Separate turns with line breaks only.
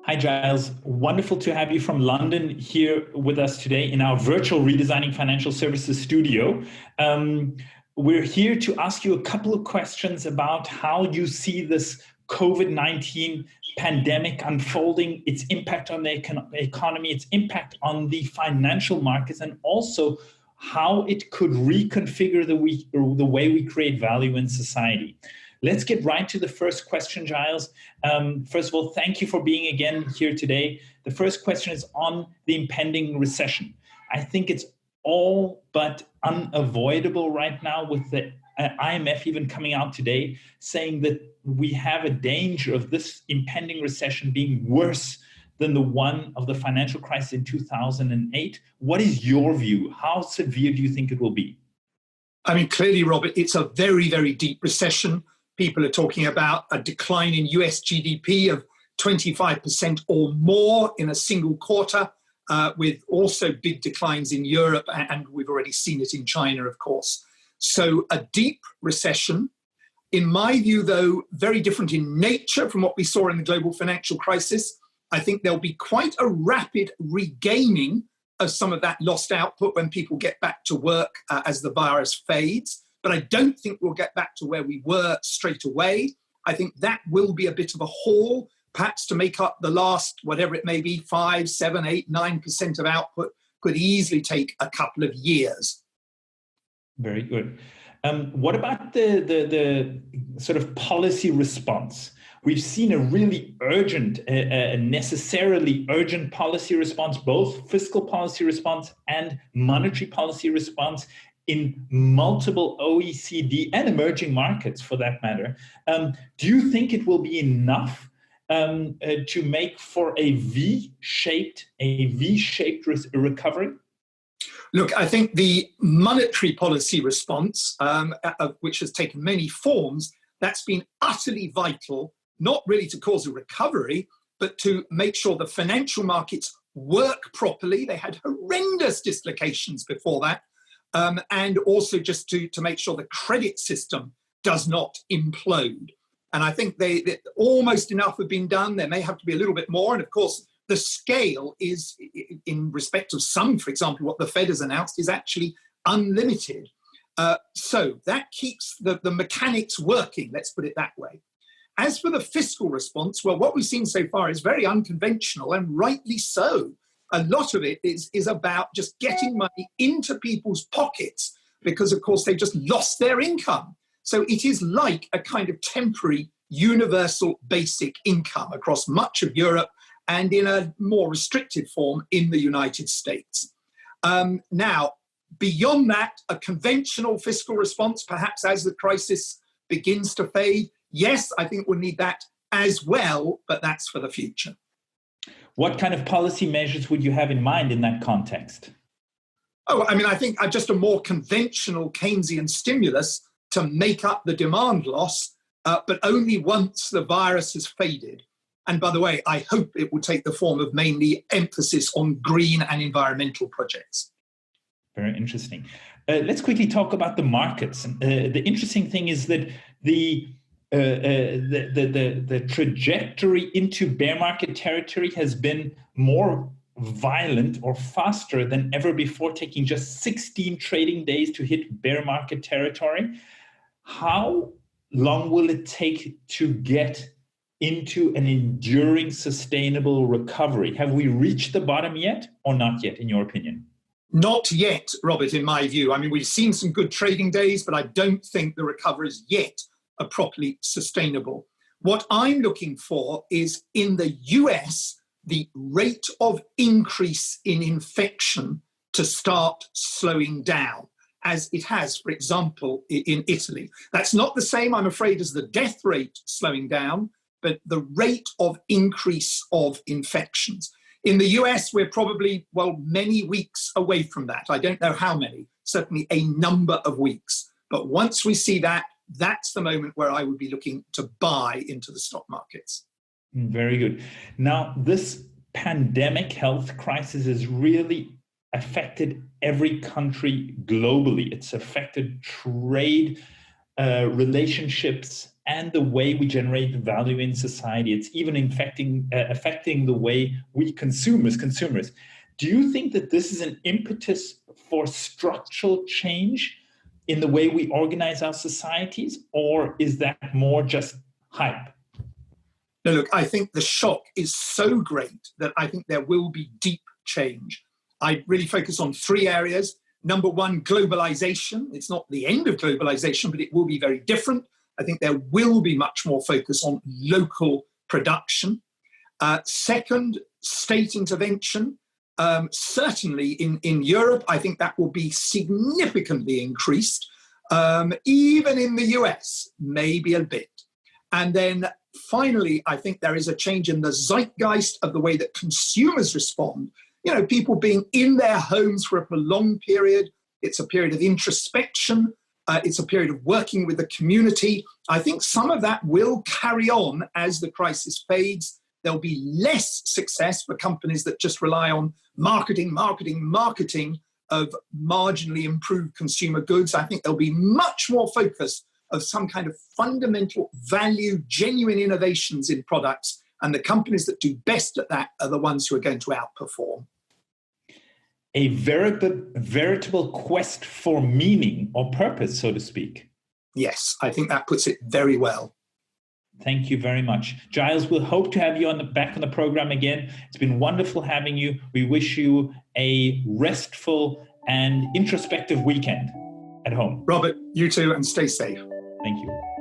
Hi, Giles. Wonderful to have you from London here with us today in our virtual Redesigning Financial Services studio. We're here to ask you a couple of questions about how you see this COVID-19 pandemic unfolding, its impact on the economy, its impact on the financial markets, and also how it could reconfigure the way we create value in society. Let's get right to the first question, Giles. First of all, thank you for being again here today. The first question is on the impending recession. I think it's all but unavoidable right now, with the IMF even coming out today saying that we have a danger of this impending recession being worse than the one of the financial crisis in 2008. What is your view? How severe do you think it will be?
I mean, clearly, Robert, it's a very, very deep recession. People are talking about a decline in US GDP of 25% or more in a single quarter, with also big declines in Europe, and we've already seen it in China, of course. So a deep recession. In my view, though, very different in nature from what we saw in the global financial crisis. I think there'll be quite a rapid regaining of some of that lost output when people get back to work as the virus fades. But I don't think we'll get back to where we were straight away. I think that will be a bit of a haul, perhaps to make up the last, whatever it may be, 5, 7, 8, 9% of output could easily take a couple of years.
Very good. What about the sort of policy response? We've seen a really urgent, necessarily urgent policy response, both fiscal policy response and monetary policy response, in multiple OECD and emerging markets, for that matter. Do you think it will be enough to make for a V-shaped recovery?
Look, I think the monetary policy response, which has taken many forms, that's been utterly vital, not really to cause a recovery, but to make sure the financial markets work properly. They had horrendous dislocations before that. And also just to make sure the credit system does not implode. And I think they almost enough have been done. There may have to be a little bit more. And of course, the scale is, in respect of some, for example, what the Fed has announced, is actually unlimited. So that keeps the mechanics working, let's put it that way. As for the fiscal response, well, what we've seen so far is very unconventional, and rightly so. A lot of it is about just getting money into people's pockets because, of course, they just lost their income. So it is like a kind of temporary universal basic income across much of Europe and in a more restricted form in the United States. Now, beyond that, a conventional fiscal response, perhaps as the crisis begins to fade, yes, I think we'll need that as well, but that's for the future.
What kind of policy measures would you have in mind in that context?
Oh, I mean, I think just a more conventional Keynesian stimulus to make up the demand loss, but only once the virus has faded. And by the way, I hope it will take the form of mainly emphasis on green and environmental projects.
Very interesting. Let's quickly talk about the markets. The interesting thing is that the trajectory into bear market territory has been more violent or faster than ever before, taking just 16 trading days to hit bear market territory. How long will it take to get into an enduring, sustainable recovery? Have we reached the bottom yet or not yet, in your opinion?
Not yet, Robert, in my view. I mean, we've seen some good trading days, but I don't think the recovery is yet properly sustainable. What I'm looking for is, in the US, the rate of increase in infection to start slowing down, as it has, for example, in Italy. That's not the same, I'm afraid, as the death rate slowing down, but the rate of increase of infections. In the US, we're probably, many weeks away from that. I don't know how many, certainly a number of weeks. But once we see that, that's the moment where I would be looking to buy into the stock markets.
Very good. Now, this pandemic health crisis is really affected every country globally. It's affected trade, relationships, and the way we generate value in society. It's even affecting the way we consumers. Do you think that this is an impetus for structural change in the way we organize our societies, or is that more just hype?
No, look, I think the shock is so great that I think there will be deep change. I really focus on three areas. Number one, globalization. It's not the end of globalization, but it will be very different. I think there will be much more focus on local production. Second, state intervention. Certainly in Europe, I think that will be significantly increased. Even in the US, maybe a bit. And then finally, I think there is a change in the zeitgeist of the way that consumers respond. You know, people being in their homes for a prolonged period. It's a period of introspection. It's a period of working with the community. I think some of that will carry on as the crisis fades. There'll be less success for companies that just rely on marketing of marginally improved consumer goods. I think there'll be much more focus of some kind of fundamental value, genuine innovations in products. And the companies that do best at that are the ones who are going to outperform.
A veritable quest for meaning or purpose, so to speak.
Yes, I think that puts it very well.
Thank you very much. Giles, we'll hope to have you back on the program again. It's been wonderful having you. We wish you a restful and introspective weekend at home.
Robert, you too, and stay safe.
Thank you.